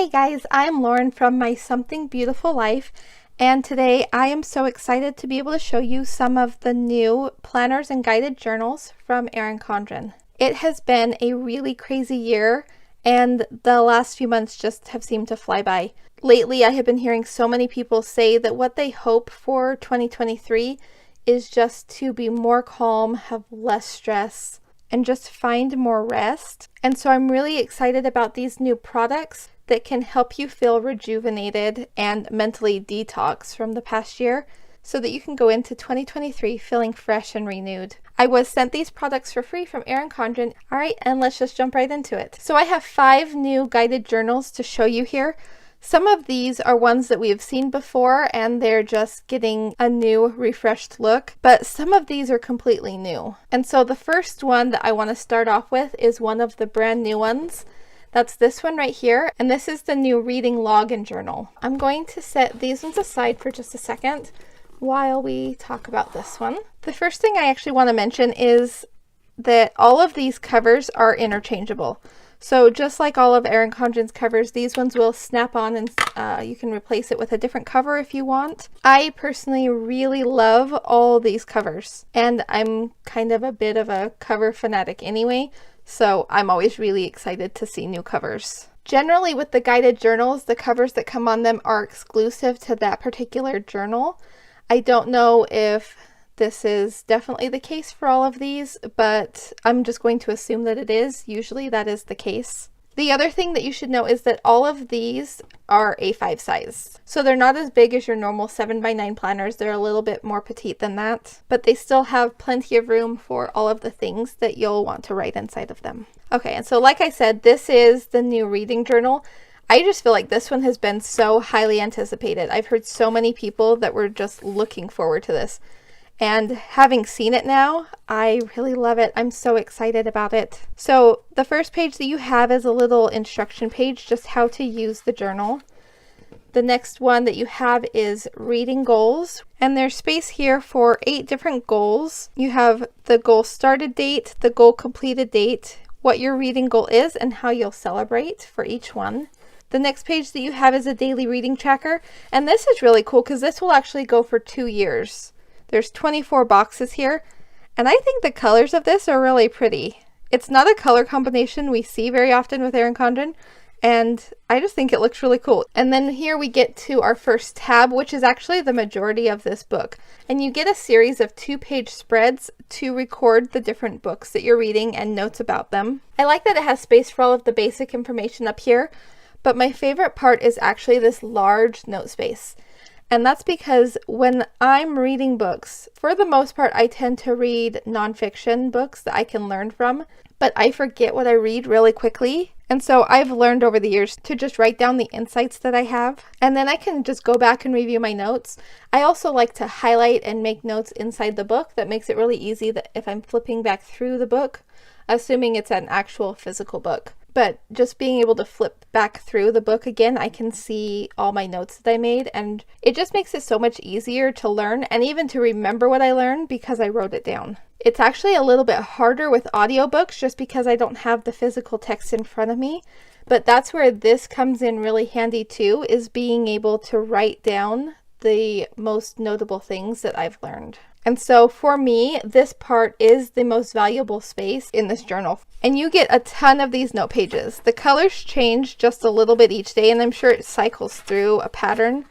Hey guys, I'm Lauren from My Something Beautiful Life, and today I am so excited to be able to show you some of the new planners and guided journals from Erin Condren. It has been a really crazy year, and the last few months just have seemed to fly by. Lately, I have been hearing so many people say that what they hope for 2023 is just to be more calm, have less stress, and just find more rest. And so I'm really excited about these new products that can help you feel rejuvenated and mentally detox from the past year so that you can go into 2023 feeling fresh and renewed. I was sent these products for free from Erin Condren. All right, and let's just jump right into it. So I have 5 new guided journals to show you here. Some of these are ones that we have seen before and they're just getting a new refreshed look, but some of these are completely new. And so the first one that I want to start off with is one of the brand new ones. That's this one right here, and this is the new reading log and journal. I'm going to set these ones aside for just a second while we talk about this one. The first thing I actually want to mention is that all of these covers are interchangeable. So just like all of Erin Condren's covers, these ones will snap on and you can replace it with a different cover if you want. I personally really love all these covers, and I'm kind of a bit of a cover fanatic anyway, so I'm always really excited to see new covers. Generally with the guided journals, the covers that come on them are exclusive to that particular journal. I don't know if this is definitely the case for all of these, but I'm just going to assume that it is. Usually that is the case. The other thing that you should know is that all of these are A5 size. So they're not as big as your normal 7x9 planners. They're a little bit more petite than that, but they still have plenty of room for all of the things that you'll want to write inside of them. Okay, and so like I said, this is the new reading journal. I just feel like this one has been so highly anticipated. I've heard so many people that were just looking forward to this. And having seen it now, I really love it. I'm so excited about it. So the first page that you have is a little instruction page, just how to use the journal. The next one that you have is reading goals. And there's space here for 8 different goals. You have the goal started date, the goal completed date, what your reading goal is, and how you'll celebrate for each one. The next page that you have is a daily reading tracker. And this is really cool because this will actually go for 2 years. There's 24 boxes here, and I think the colors of this are really pretty. It's not a color combination we see very often with Erin Condren, and I just think it looks really cool. And then here we get to our first tab, which is actually the majority of this book. And you get a series of 2-page spreads to record the different books that you're reading and notes about them. I like that it has space for all of the basic information up here, but my favorite part is actually this large note space. And that's because when I'm reading books, for the most part, I tend to read nonfiction books that I can learn from, but I forget what I read really quickly. And so I've learned over the years to just write down the insights that I have, and then I can just go back and review my notes. I also like to highlight and make notes inside the book. That makes it really easy that if I'm flipping back through the book, assuming it's an actual physical book. But just being able to flip back through the book again, I can see all my notes that I made, and it just makes it so much easier to learn and even to remember what I learned because I wrote it down. It's actually a little bit harder with audiobooks just because I don't have the physical text in front of me, but that's where this comes in really handy too, is being able to write down the most notable things that I've learned. And so for me, this part is the most valuable space in this journal. And you get a ton of these note pages. The colors change just a little bit each day, and I'm sure it cycles through a pattern.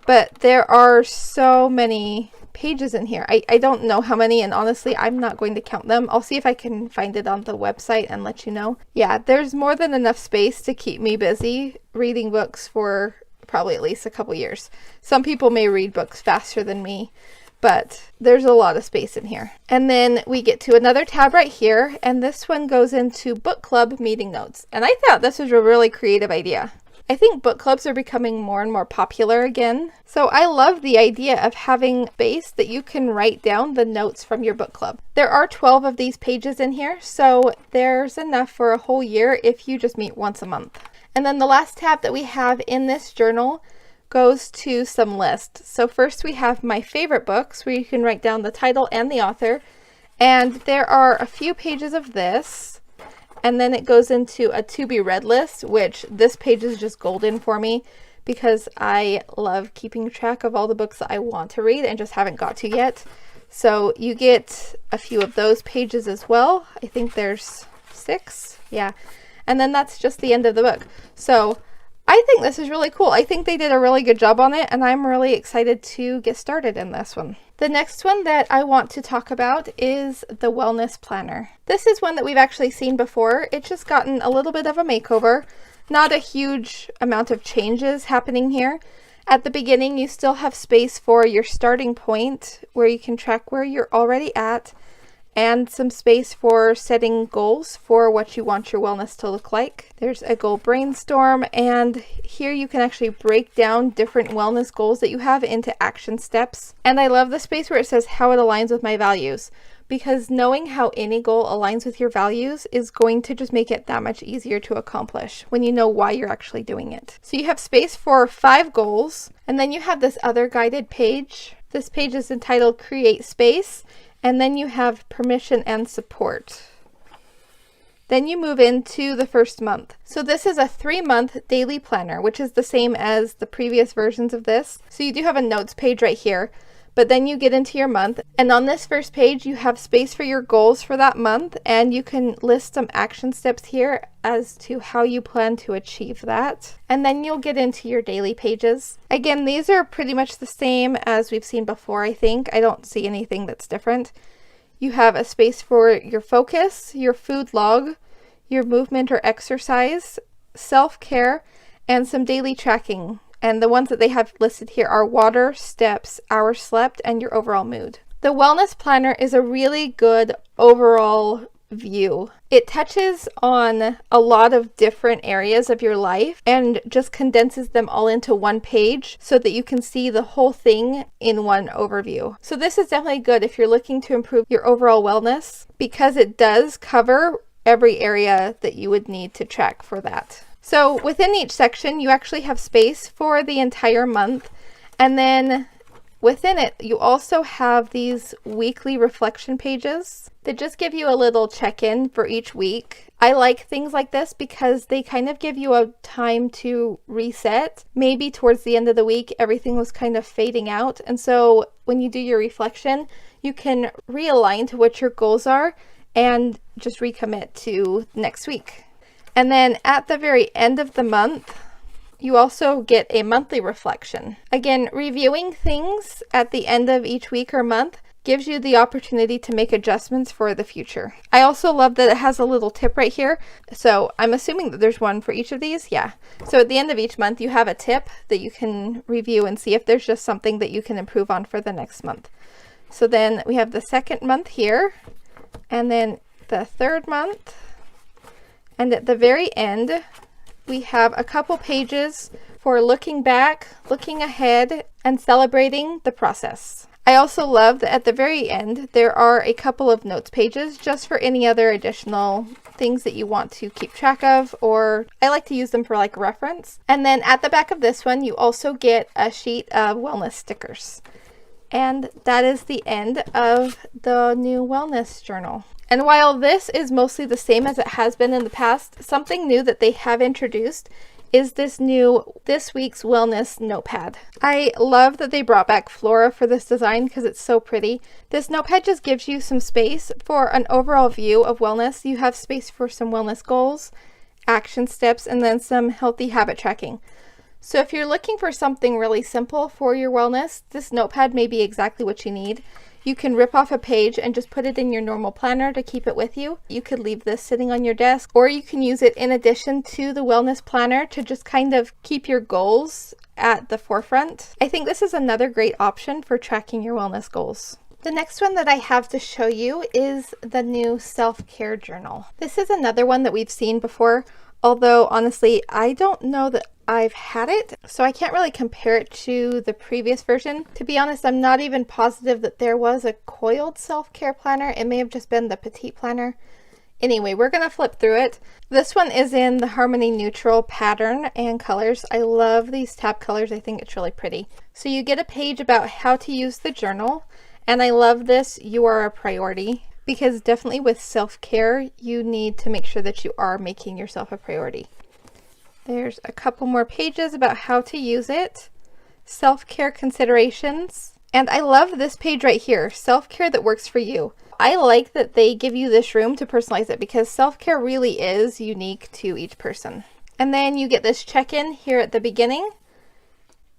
But there are so many pages in here. I don't know how many, and honestly, I'm not going to count them. I'll see if I can find it on the website and let you know. Yeah, there's more than enough space to keep me busy reading books for probably at least a couple years. Some people may read books faster than me, but there's a lot of space in here. And then we get to another tab right here, and this one goes into book club meeting notes. And I thought this was a really creative idea. I think book clubs are becoming more and more popular again. So I love the idea of having space that you can write down the notes from your book club. There are 12 of these pages in here, so there's enough for a whole year if you just meet once a month. And then the last tab that we have in this journal goes to some lists. So first we have my favorite books, where you can write down the title and the author. And there are a few pages of this. and then it goes into a to be read list, which this page is just golden for me because I love keeping track of all the books that I want to read and just haven't got to yet. So you get a few of those pages as well. I think there's 6. Yeah. And then that's just the end of the book. So I think this is really cool. I think they did a really good job on it, and I'm really excited to get started in this one. The next one that I want to talk about is the Wellness Planner. This is one that we've actually seen before. It's just gotten a little bit of a makeover. Not a huge amount of changes happening here. At the beginning, you still have space for your starting point where you can track where you're already at, and some space for setting goals for what you want your wellness to look like. There's a goal brainstorm, and here you can actually break down different wellness goals that you have into action steps. And I love the space where it says how it aligns with my values, because knowing how any goal aligns with your values is going to just make it that much easier to accomplish when you know why you're actually doing it. So you have space for 5 goals, and then you have this other guided page. This page is entitled Create Space. And then you have permission and support. Then you move into the first month. So this is a 3-month daily planner, which is the same as the previous versions of this. So you do have a notes page right here, but then you get into your month. And on this first page, you have space for your goals for that month, and you can list some action steps here as to how you plan to achieve that. And then you'll get into your daily pages. Again, these are pretty much the same as we've seen before, I think. I don't see anything that's different. You have a space for your focus, your food log, your movement or exercise, self-care, and some daily tracking. And the ones that they have listed here are water, steps, hours slept, and your overall mood. The Wellness Planner is a really good overall view. It touches on a lot of different areas of your life and just condenses them all into one page so that you can see the whole thing in one overview. So this is definitely good if you're looking to improve your overall wellness, because it does cover every area that you would need to track for that. So within each section, you actually have space for the entire month. And then within it, you also have these weekly reflection pages that just give you a little check-in for each week. I like things like this because they kind of give you a time to reset. Maybe towards the end of the week, everything was kind of fading out. And so when you do your reflection, you can realign to what your goals are and just recommit to next week. And then at the very end of the month, you also get a monthly reflection. Again, reviewing things at the end of each week or month gives you the opportunity to make adjustments for the future. I also love that it has a little tip right here. So I'm assuming that there's one for each of these. Yeah. So at the end of each month, you have a tip that you can review and see if there's just something that you can improve on for the next month. So then we have the second month here, and then the third month. And at the very end, we have a couple pages for looking back, looking ahead, and celebrating the process. I also love that at the very end, there are a couple of notes pages just for any other additional things that you want to keep track of, or I like to use them for like reference. And then at the back of this one, you also get a sheet of wellness stickers. And that is the end of the new wellness journal. And while this is mostly the same as it has been in the past, something new that they have introduced is this week's wellness notepad. I love that they brought back Flora for this design because it's so pretty. This notepad just gives you some space for an overall view of wellness. You have space for some wellness goals, action steps, and then some healthy habit tracking. So if you're looking for something really simple for your wellness, this notepad may be exactly what you need. You can rip off a page and just put it in your normal planner to keep it with you. You could leave this sitting on your desk, or you can use it in addition to the wellness planner to just kind of keep your goals at the forefront. I think this is another great option for tracking your wellness goals. The next one that I have to show you is the new self-care journal. This is another one that we've seen before, although honestly, I don't know that I've had it, so I can't really compare it to the previous version. To be honest, I'm not even positive that there was a coiled self-care planner. It may have just been the petite planner. Anyway, we're gonna flip through it. This one is in the Harmony Neutral pattern and colors. I love these tab colors. I think it's really pretty. So you get a page about how to use the journal, and I love this "You Are a Priority" because definitely with self-care, you need to make sure that you are making yourself a priority. There's a couple more pages about how to use it. Self-care considerations. And I love this page right here, self-care that works for you. I like that they give you this room to personalize it because self-care really is unique to each person. And then you get this check-in here at the beginning,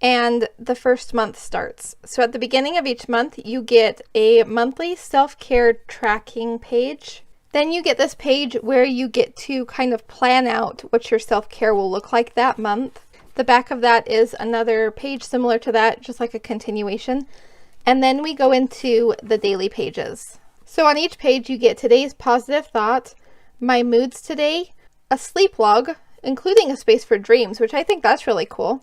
and the first month starts. So at the beginning of each month, you get a monthly self-care tracking page. Then you get this page where you get to kind of plan out what your self-care will look like that month. The back of that is another page similar to that, just like a continuation. And then we go into the daily pages. So on each page, you get today's positive thought, my moods today, a sleep log, including a space for dreams, which I think that's really cool.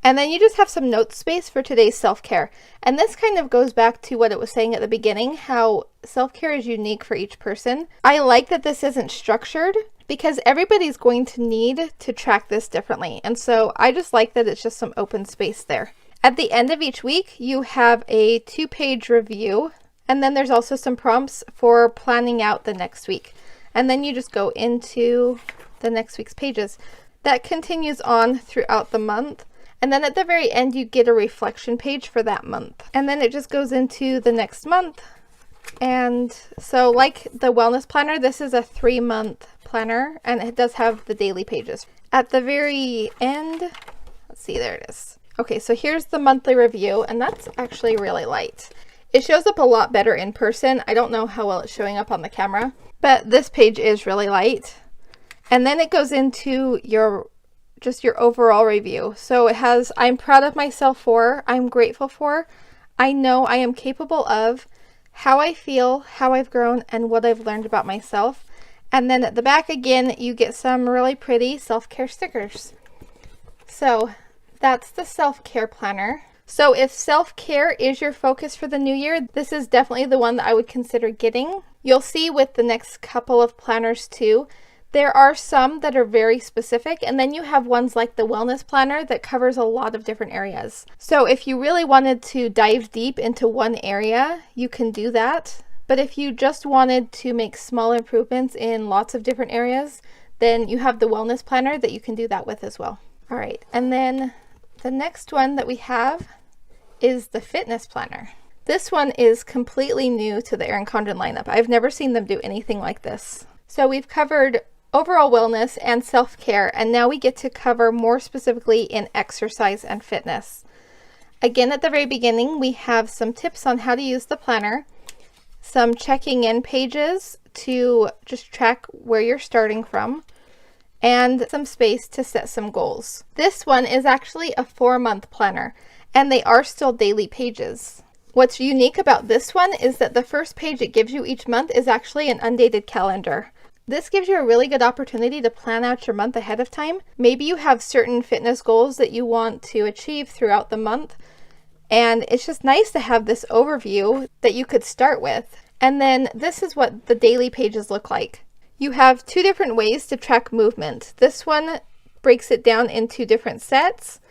And then you just have some note space for today's self-care. And this kind of goes back to what it was saying at the beginning, how self-care is unique for each person. I like that this isn't structured because everybody's going to need to track this differently. And so I just like that it's just some open space there. At the end of each week, you have a 2-page review. And then there's also some prompts for planning out the next week. And then you just go into the next week's pages. That continues on throughout the month. And then at the very end, you get a reflection page for that month. And then it just goes into the next month. And so like the wellness planner, this is a 3-month planner and it does have the daily pages. At the very end, let's see, there it is. Okay, so here's the monthly review and that's actually really light. It shows up a lot better in person. I don't know how well it's showing up on the camera, but this page is really light. And then it goes into your overall review. So it has, I'm proud of myself for, I'm grateful for, I know I am capable of, how I feel, how I've grown, and what I've learned about myself. And then at the back again, you get some really pretty self-care stickers. So that's the self-care planner. So if self-care is your focus for the new year, this is definitely the one that I would consider getting. You'll see with the next couple of planners too, there are some that are very specific, and then you have ones like the wellness planner that covers a lot of different areas. So if you really wanted to dive deep into one area, you can do that. But if you just wanted to make small improvements in lots of different areas, then you have the wellness planner that you can do that with as well. All right, and then the next one that we have is the fitness planner. This one is completely new to the Erin Condren lineup. I've never seen them do anything like this. So we've covered overall wellness and self-care, and now we get to cover more specifically in exercise and fitness. Again, at the very beginning, we have some tips on how to use the planner, some checking in pages to just track where you're starting from, and some space to set some goals. This one is actually a 4-month planner, and they are still daily pages. What's unique about this one is that the first page it gives you each month is actually an undated calendar. This gives you a really good opportunity to plan out your month ahead of time. Maybe you have certain fitness goals that you want to achieve throughout the month, and it's just nice to have this overview that you could start with. And then this is what the daily pages look like. You have 2 different ways to track movement. This one breaks it down into different sets,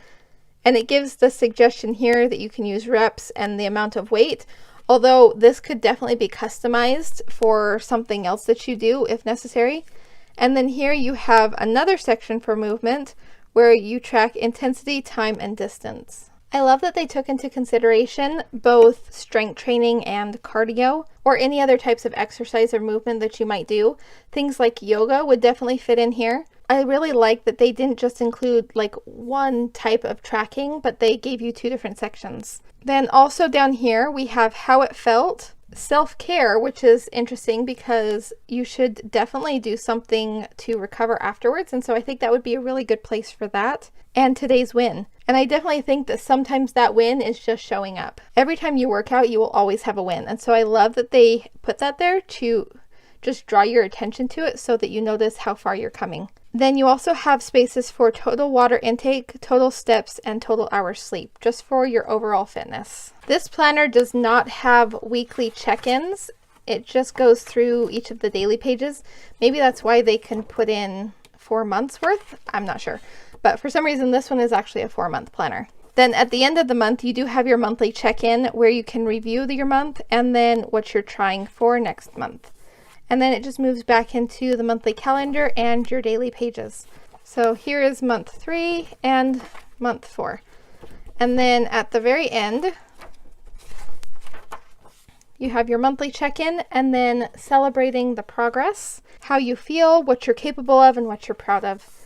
and it gives the suggestion here that you can use reps and the amount of weight. Although this could definitely be customized for something else that you do if necessary. And then here you have another section for movement where you track intensity, time, and distance. I love that they took into consideration both strength training and cardio, or any other types of exercise or movement that you might do. Things like yoga would definitely fit in here. I really like that they didn't just include like one type of tracking, but they gave you 2 different sections. Then also down here, we have how it felt, self-care, which is interesting because you should definitely do something to recover afterwards. And so I think that would be a really good place for that. And today's win. And I definitely think that sometimes that win is just showing up. Every time you work out, you will always have a win. And so I love that they put that there to just draw your attention to it so that you notice how far you're coming. Then you also have spaces for total water intake, total steps, and total hours sleep, just for your overall fitness. This planner does not have weekly check-ins. It just goes through each of the daily pages. Maybe that's why they can put in 4 months worth. I'm not sure. But for some reason, this one is actually a 4-month planner. Then at the end of the month, you do have your monthly check-in where you can review your month and then what you're trying for next month. And then it just moves back into the monthly calendar and your daily pages. So here is month 3 and month 4. And then at the very end, you have your monthly check-in and then celebrating the progress, how you feel, what you're capable of, and what you're proud of.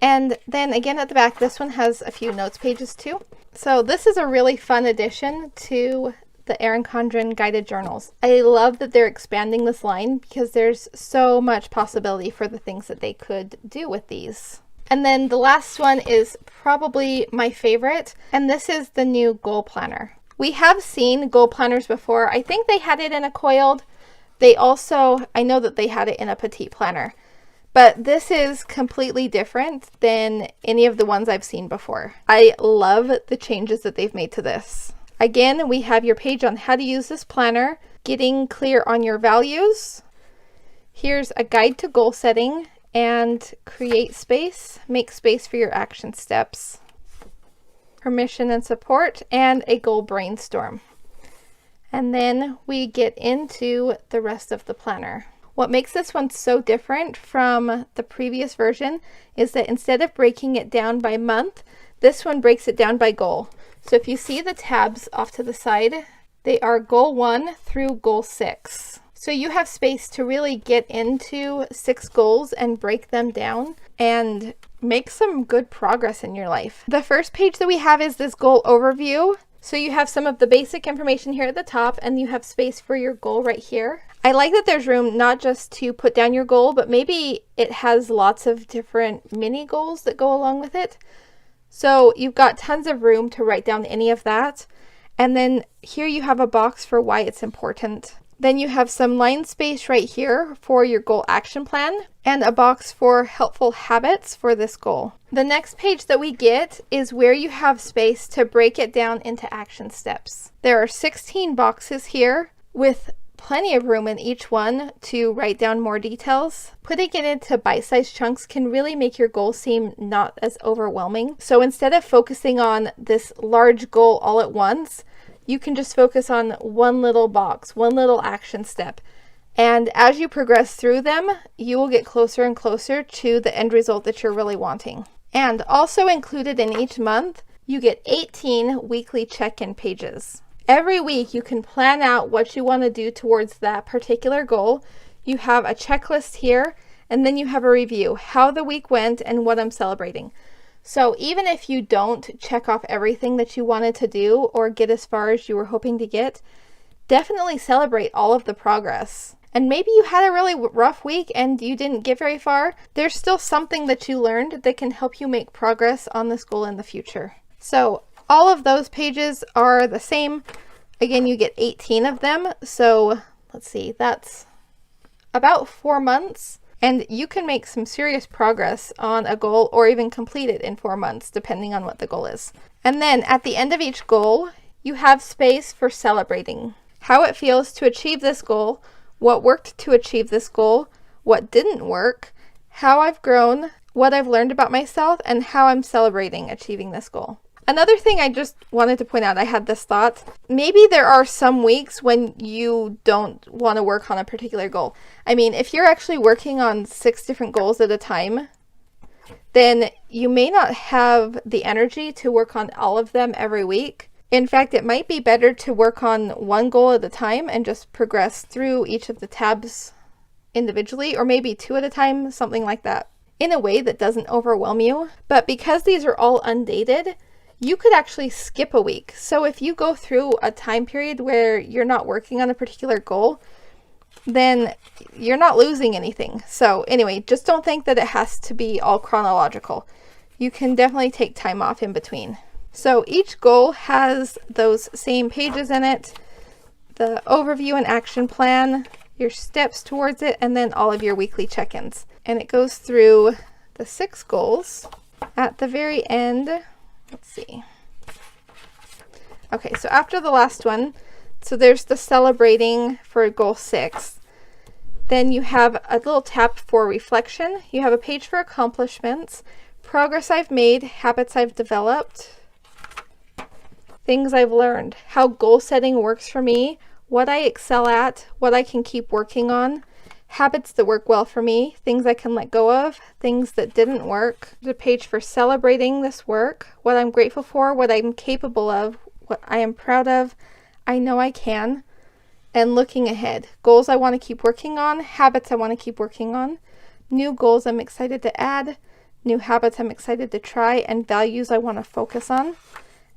And then again at the back, this one has a few notes pages too. So this is a really fun addition to the Erin Condren guided journals. I love that they're expanding this line because there's so much possibility for the things that they could do with these. And then the last one is probably my favorite, and this is the new goal planner. We have seen goal planners before. I think they had it in a coiled. They also, I know that they had it in a petite planner. But this is completely different than any of the ones I've seen before. I love the changes that they've made to this. Again, we have your page on how to use this planner, getting clear on your values. Here's a guide to goal setting and create space, make space for your action steps, permission and support, and a goal brainstorm. And then we get into the rest of the planner. What makes this one so different from the previous version is that instead of breaking it down by month, this one breaks it down by goal. So if you see the tabs off to the side, they are goal 1 through goal 6. So you have space to really get into 6 goals and break them down and make some good progress in your life. The first page that we have is this goal overview. So you have some of the basic information here at the top, and you have space for your goal right here. I like that there's room not just to put down your goal, but maybe it has lots of different mini goals that go along with it. So you've got tons of room to write down any of that. And then here you have a box for why it's important. Then you have some line space right here for your goal action plan and a box for helpful habits for this goal. The next page that we get is where you have space to break it down into action steps. There are 16 boxes here with plenty of room in each one to write down more details. Putting it into bite-sized chunks can really make your goal seem not as overwhelming. So instead of focusing on this large goal all at once, you can just focus on one little box, one little action step. And as you progress through them, you will get closer and closer to the end result that you're really wanting. And also included in each month, you get 18 weekly check-in pages. Every week you can plan out what you want to do towards that particular goal. You have a checklist here, and then you have a review, how the week went and what I'm celebrating. So even if you don't check off everything that you wanted to do or get as far as you were hoping to get, definitely celebrate all of the progress. And maybe you had a really rough week and you didn't get very far. There's still something that you learned that can help you make progress on this goal in the future. So all of those pages are the same. Again, you get 18 of them. So let's see, that's about 4 months. And you can make some serious progress on a goal or even complete it in 4 months, depending on what the goal is. And then at the end of each goal, you have space for celebrating how it feels to achieve this goal, what worked to achieve this goal, what didn't work, how I've grown, what I've learned about myself, and how I'm celebrating achieving this goal. Another thing I just wanted to point out, I had this thought. Maybe there are some weeks when you don't want to work on a particular goal. I mean, if you're actually working on 6 different goals at a time, then you may not have the energy to work on all of them every week. In fact, it might be better to work on one goal at a time and just progress through each of the tabs individually, or maybe 2 at a time, something like that, in a way that doesn't overwhelm you. But because these are all undated, you could actually skip a week. So if you go through a time period where you're not working on a particular goal, then you're not losing anything. So anyway, just don't think that it has to be all chronological. You can definitely take time off in between. So each goal has those same pages in it, the overview and action plan, your steps towards it, and then all of your weekly check-ins. And it goes through the 6 goals. At the very end, let's see. Okay, so after the last one, so there's the celebrating for goal 6. Then you have a little tab for reflection. You have a page for accomplishments, progress I've made, habits I've developed, things I've learned, how goal setting works for me, what I excel at, what I can keep working on, habits that work well for me, things I can let go of, things that didn't work. There's a page for celebrating this work, what I'm grateful for, what I'm capable of, what I am proud of, I know I can, and looking ahead. Goals I want to keep working on, habits I want to keep working on, new goals I'm excited to add, new habits I'm excited to try, and values I want to focus on.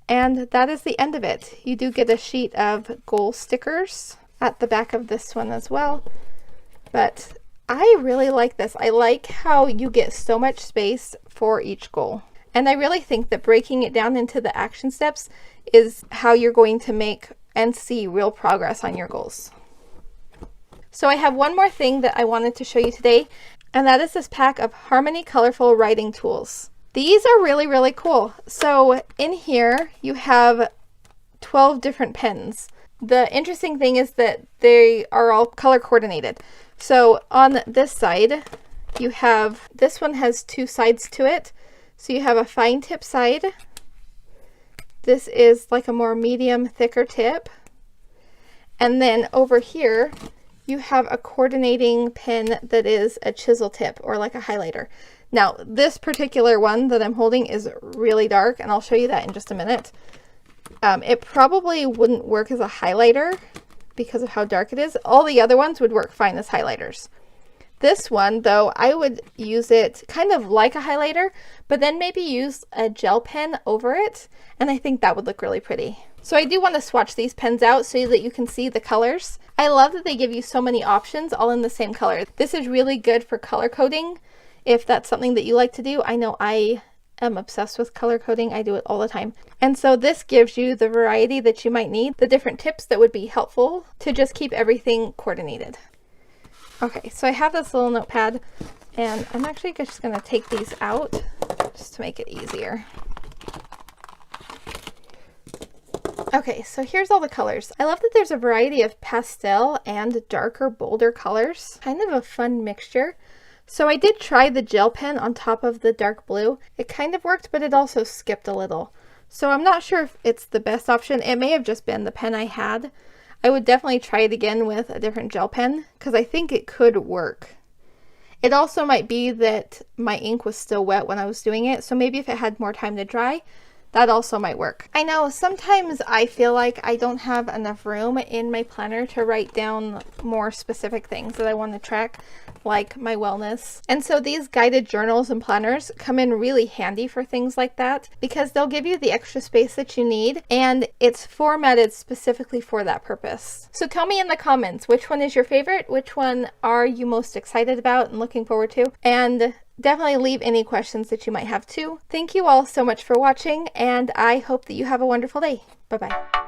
And that is the end of it. You do get a sheet of goal stickers at the back of this one as well. But I really like this. I like how you get so much space for each goal. And I really think that breaking it down into the action steps is how you're going to make and see real progress on your goals. So I have one more thing that I wanted to show you today, and that is this pack of Harmony Colorful Writing Tools. These are really, really cool. So in here you have 12 different pens. The interesting thing is that they are all color coordinated. So on this side, you have, this one has two sides to it. So you have a fine tip side. This is like a more medium, thicker tip. And then over here, you have a coordinating pen that is a chisel tip or like a highlighter. Now, this particular one that I'm holding is really dark, and I'll show you that in just a minute. It probably wouldn't work as a highlighter because of how dark it is. All the other ones would work fine as highlighters. This one, though, I would use it kind of like a highlighter, but then maybe use a gel pen over it, and I think that would look really pretty. So I do want to swatch these pens out so that you can see the colors. I love that they give you so many options all in the same color. This is really good for color coding if that's something that you like to do. I know I am obsessed with color coding. I do it all the time. And so this gives you the variety that you might need, the different tips that would be helpful to just keep everything coordinated. Okay, so I have this little notepad, and I'm actually just going to take these out just to make it easier. Okay, so here's all the colors. I love that there's a variety of pastel and darker, bolder colors. Kind of a fun mixture. So I did try the gel pen on top of the dark blue. It kind of worked, but it also skipped a little. So I'm not sure if it's the best option. It may have just been the pen I had. I would definitely try it again with a different gel pen because I think it could work. It also might be that my ink was still wet when I was doing it, so maybe if it had more time to dry, that also might work. I know sometimes I feel like I don't have enough room in my planner to write down more specific things that I want to track, like my wellness. And so these guided journals and planners come in really handy for things like that because they'll give you the extra space that you need, and it's formatted specifically for that purpose. So tell me in the comments, which one is your favorite? Which one are you most excited about and looking forward to? And definitely leave any questions that you might have too. Thank you all so much for watching, and I hope that you have a wonderful day. Bye-bye.